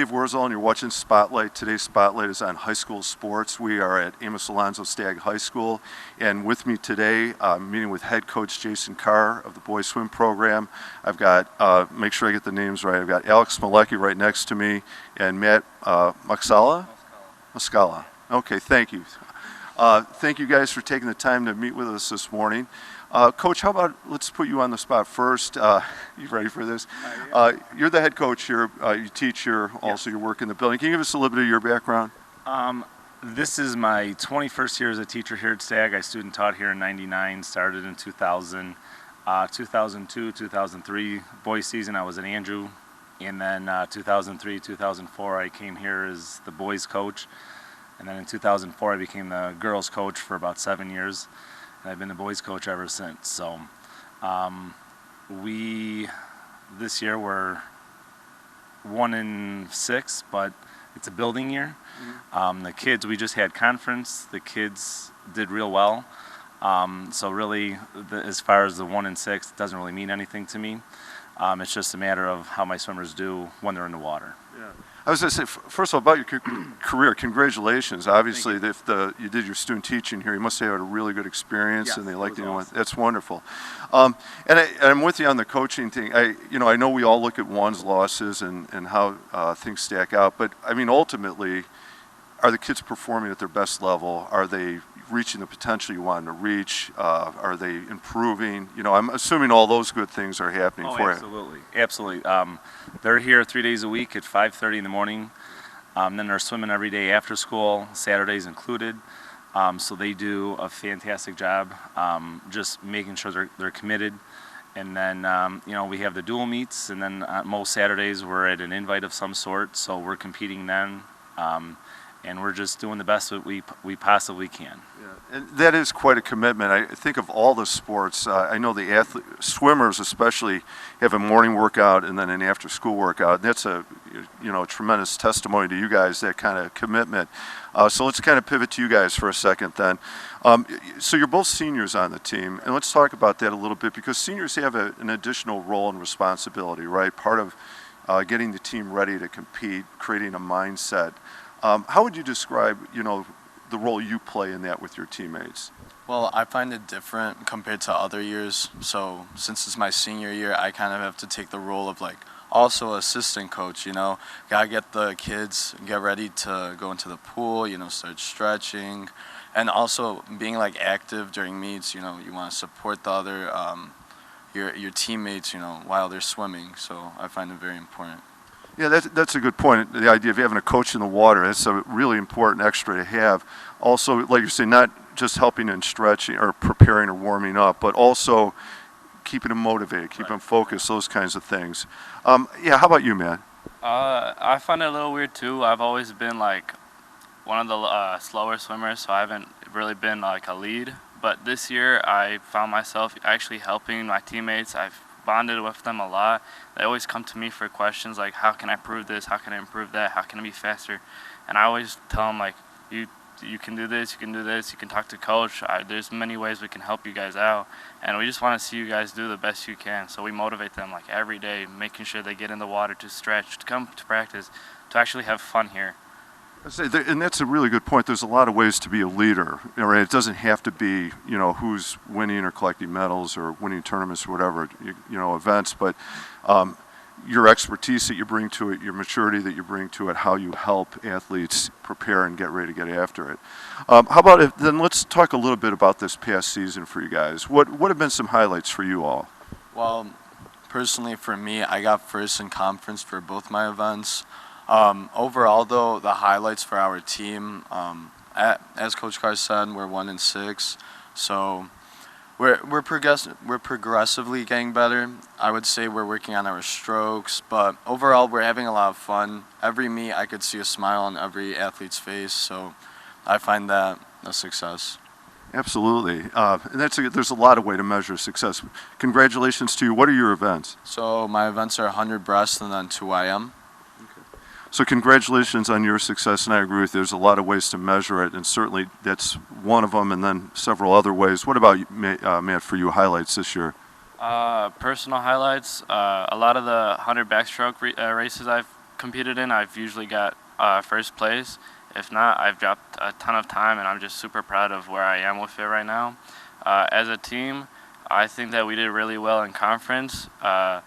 Dave Wurzel, and you're watching Spotlight. Today's Spotlight is on high school sports. We are at Amos Alonzo Stagg High School, and with me today, meeting with head coach Jason Carr of the boys swim program. I've got, make sure I get the names right, I've got Alex Malecki right next to me, and Matt Muscala. Okay, thank you. Thank you guys for taking the time to meet with us this morning. Coach, how about let's put you on the spot first. You ready for this? You're the head coach here. You teach here. Also, you work in the building. Can you give us a little bit of your background? This is my 21st year as a teacher here at Stagg. I student taught here in '99. Started in 2000, 2002, 2003 boys season. I was at Andrew, and then 2003, 2004 I came here as the boys coach, and then in 2004 I became the girls coach for about 7 years. I've been the boys coach ever since. So this year we're 1-6, but it's a building year. The kids, we just had conference. The kids did real well. So really, as far as the 1-6, it doesn't really mean anything to me. It's just a matter of how my swimmers do when they're in the water. Yeah. I was going to say, first of all, about your career, congratulations. Obviously, if you did your student teaching here, you must have had a really good experience, yes, and they liked you. Awesome. That's wonderful. And I'm with you on the coaching thing. I know we all look at one's losses and how things stack out, but I mean, ultimately, are the kids performing at their best level? Are they reaching the potential you want them to reach? Are they improving? I'm assuming all those good things are happening for you. Absolutely. They're here 3 days a week at 5:30 in the morning. Then they're swimming every day after school, Saturdays included. So they do a fantastic job, just making sure they're committed. And then, we have the dual meets, and then most Saturdays we're at an invite of some sort, so we're competing then. And we're just doing the best that we possibly can. Yeah, and that is quite a commitment. I think of all the sports, I know the swimmers especially have a morning workout and then an after-school workout. That's a tremendous testimony to you guys, that kind of commitment. So let's kind of pivot to you guys for a second then. So you're both seniors on the team, and let's talk about that a little bit, because seniors have an additional role and responsibility, right? Part of getting the team ready to compete, creating a mindset. How would you describe, the role you play in that with your teammates? Well, I find it different compared to other years. So since it's my senior year, I kind of have to take the role of also assistant coach, Gotta get the kids, get ready to go into the pool, start stretching. And also being active during meets, you want to support the other, your teammates, while they're swimming. So I find it very important. Yeah, that's a good point. The idea of having a coach in the water, that's a really important extra to have. Also, like you're saying, not just helping in stretching or preparing or warming up, but also keeping them motivated, keeping them focused, those kinds of things. How about you, Matt? I find it a little weird too. I've always been one of the slower swimmers, so I haven't really been a lead. But this year, I found myself actually helping my teammates. I've bonded with them a lot. They always come to me for questions like, how can I improve this? How can I improve that? How can I be faster? And I always tell them you can do this, you can do this, you can talk to coach. There's many ways we can help you guys out. And we just want to see you guys do the best you can. So we motivate them every day, making sure they get in the water to stretch, to come to practice, to actually have fun here. And that's a really good point. There's a lot of ways to be a leader. Right? It doesn't have to be, who's winning or collecting medals or winning tournaments or whatever, events, but your expertise that you bring to it, your maturity that you bring to it, how you help athletes prepare and get ready to get after it. How about then let's talk a little bit about this past season for you guys. What have been some highlights for you all? Well, personally for me, I got first in conference for both my events. Overall, though, the highlights for our team, as Coach Carr said, we're 1-6, so we're progressively getting better. I would say we're working on our strokes, but overall, we're having a lot of fun. Every meet, I could see a smile on every athlete's face, so I find that a success. Absolutely, and there's a lot of way to measure success. Congratulations to you. What are your events? So my events are 100 breast and then 2 IM. So congratulations on your success, and I agree with you. There's a lot of ways to measure it, and certainly that's one of them, and then several other ways. What about, Matt, for you, highlights this year? Personal highlights, a lot of the 100 backstroke races I've competed in, I've usually got first place. If not, I've dropped a ton of time, and I'm just super proud of where I am with it right now. As a team, I think that we did really well in conference. A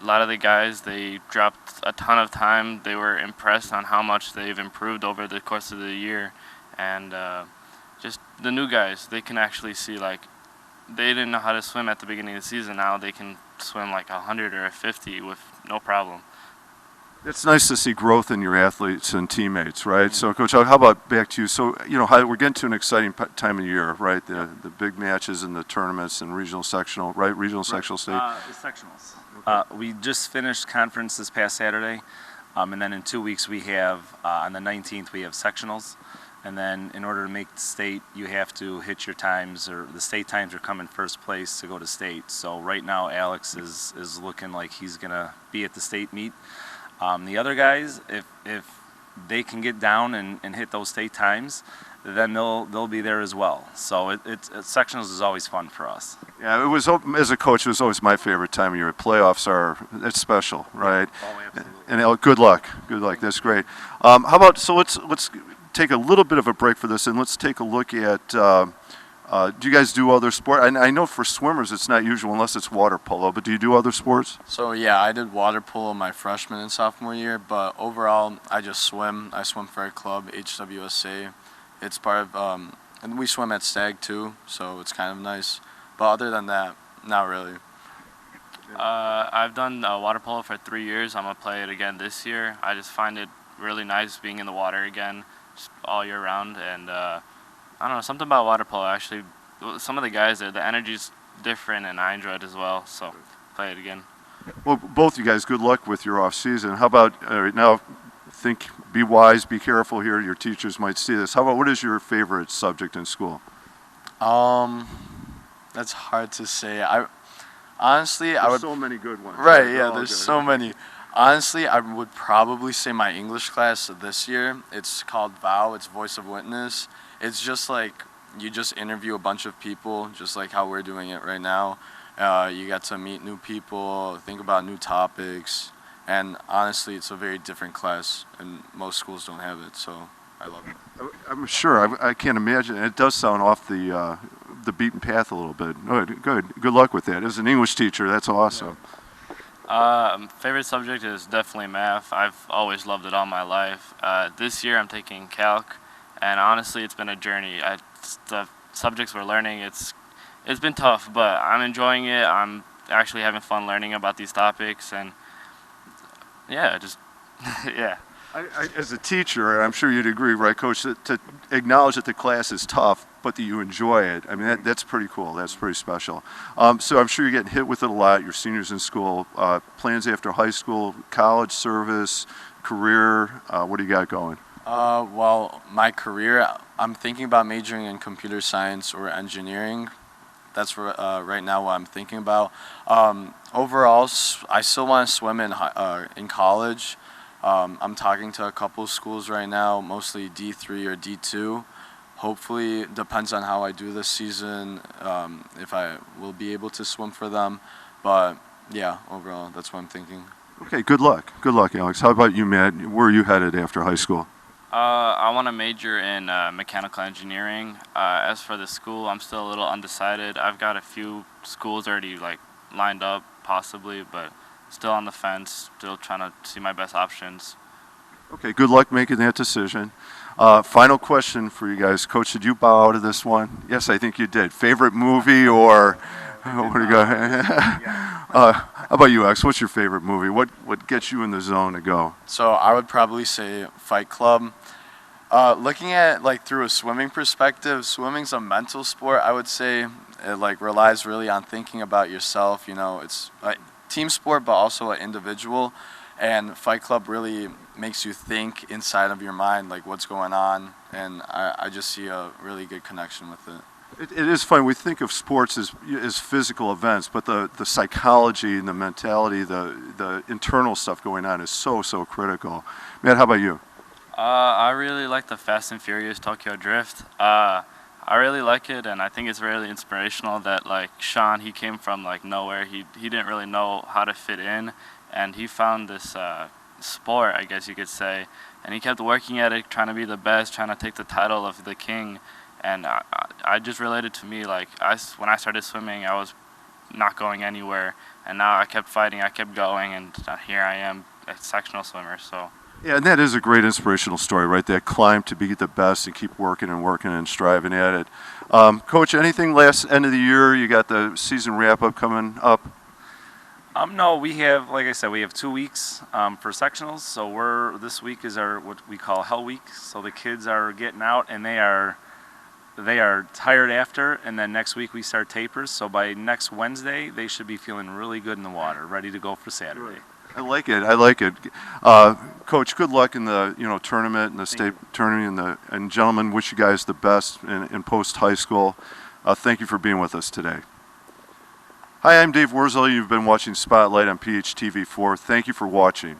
lot of the guys, they dropped a ton of time. They were impressed on how much they've improved over the course of the year. And just the new guys, they can actually see, like, they didn't know how to swim at the beginning of the season. Now they can swim like 100 or a 50 with no problem. It's nice to see growth in your athletes and teammates, right? So, Coach, how about back to you? So, we're getting to an exciting time of year, right? The big matches and the tournaments and regional sectional, right? Regional sectional state. The sectionals. We just finished conference this past Saturday, and then in 2 weeks we have, on the 19th, we have sectionals. And then in order to make the state, you have to hit your times, or the state times are coming first place to go to state. So right now Alex is looking like he's going to be at the state meet. The other guys, if they can get down and hit those state times, then they'll be there as well. So sectionals is always fun for us. Yeah, it was, as a coach, it was always my favorite time of year. Playoffs it's special, right? Oh, absolutely. And good luck. That's great. How about, so let's take a little bit of a break for this, and let's take a look at, do you guys do other sports? I know for swimmers it's not usual unless it's water polo, but do you do other sports? So yeah, I did water polo my freshman and sophomore year, but overall I just swim. I swim for a club, HWSA. It's part of, and we swim at Stagg too, so it's kind of nice. But other than that, not really. I've done water polo for 3 years. I'm going to play it again this year. I just find it really nice being in the water again just all year round. And I don't know, something about water polo, actually, some of the guys there, the energy's different, and I enjoy it as well. So play it again. Well, both you guys, good luck with your off season. How about now? Be wise, be careful here. Your teachers might see this. How about, what is your favorite subject in school? That's hard to say. Honestly, I would. So many good ones. Right, They're yeah, all there's good. so many. Honestly, I would probably say my English class this year. It's called VOW. It's Voice of Witness. It's just like you just interview a bunch of people, just like how we're doing it right now. You get to meet new people, think about new topics, and honestly, it's a very different class, and most schools don't have it, so I love it. I'm sure. I can't imagine. It does sound off the beaten path a little bit. Good luck with that. As an English teacher, that's awesome. Favorite subject is definitely math. I've always loved it all my life. This year I'm taking calc, and honestly it's been a journey. The subjects we're learning, it's been tough, but I'm enjoying it. I'm actually having fun learning about these topics, and yeah, yeah. As a teacher, I'm sure you'd agree, right, Coach, to acknowledge that the class is tough, but that you enjoy it. I mean, that's pretty cool. That's pretty special. So I'm sure you're getting hit with it a lot. You're seniors in school. Plans after high school, college, service, career, what do you got going? Well, my career, I'm thinking about majoring in computer science or engineering. That's right now what I'm thinking about. Overall, I still want to swim in college. I'm talking to a couple schools right now, mostly D3 or D2. Hopefully, depends on how I do this season, if I will be able to swim for them. But yeah, overall, that's what I'm thinking. Okay, good luck. Good luck, Alex. How about you, Matt? Where are you headed after high school? I want to major in mechanical engineering. As for the school, I'm still a little undecided. I've got a few schools already lined up, possibly, but still on the fence, still trying to see my best options. Okay, good luck making that decision. Final question for you guys. Coach, did you bow out of this one? Yes, I think you did. Favorite movie or what do you got? How about you, Alex? What's your favorite movie? What gets you in the zone to go? So I would probably say Fight Club. Looking at through a swimming perspective, swimming's a mental sport. I would say it relies really on thinking about yourself. You know, it's a team sport, but also an individual. And Fight Club really makes you think inside of your mind, what's going on. And I just see a really good connection with it. It is fun. We think of sports as physical events, but the psychology and the mentality, the internal stuff going on is so critical. Matt, how about you? I really like the Fast and Furious Tokyo Drift. I really like it, and I think it's really inspirational that Sean, he came from nowhere. He didn't really know how to fit in, and he found this sport, I guess you could say. And he kept working at it, trying to be the best, trying to take the title of the king. And I just related to me, like when I started swimming, I was not going anywhere, and now I kept fighting, I kept going, and here I am, a sectional swimmer. So. Yeah, and that is a great inspirational story, right? That climb to be the best and keep working and striving at it. Coach, anything last end of the year? You got the season wrap up coming up. No, we have, like I said, we have 2 weeks for sectionals. So this week is our what we call Hell Week. So the kids are getting out, and they are tired after, and then next week we start tapers. So by next Wednesday, they should be feeling really good in the water, ready to go for Saturday. I like it. Coach, good luck in the tournament and the state tournament, and gentlemen, wish you guys the best in post high school. Thank you for being with us today. Hi, I'm Dave Wurzel. You've been watching Spotlight on PHTV4. Thank you for watching.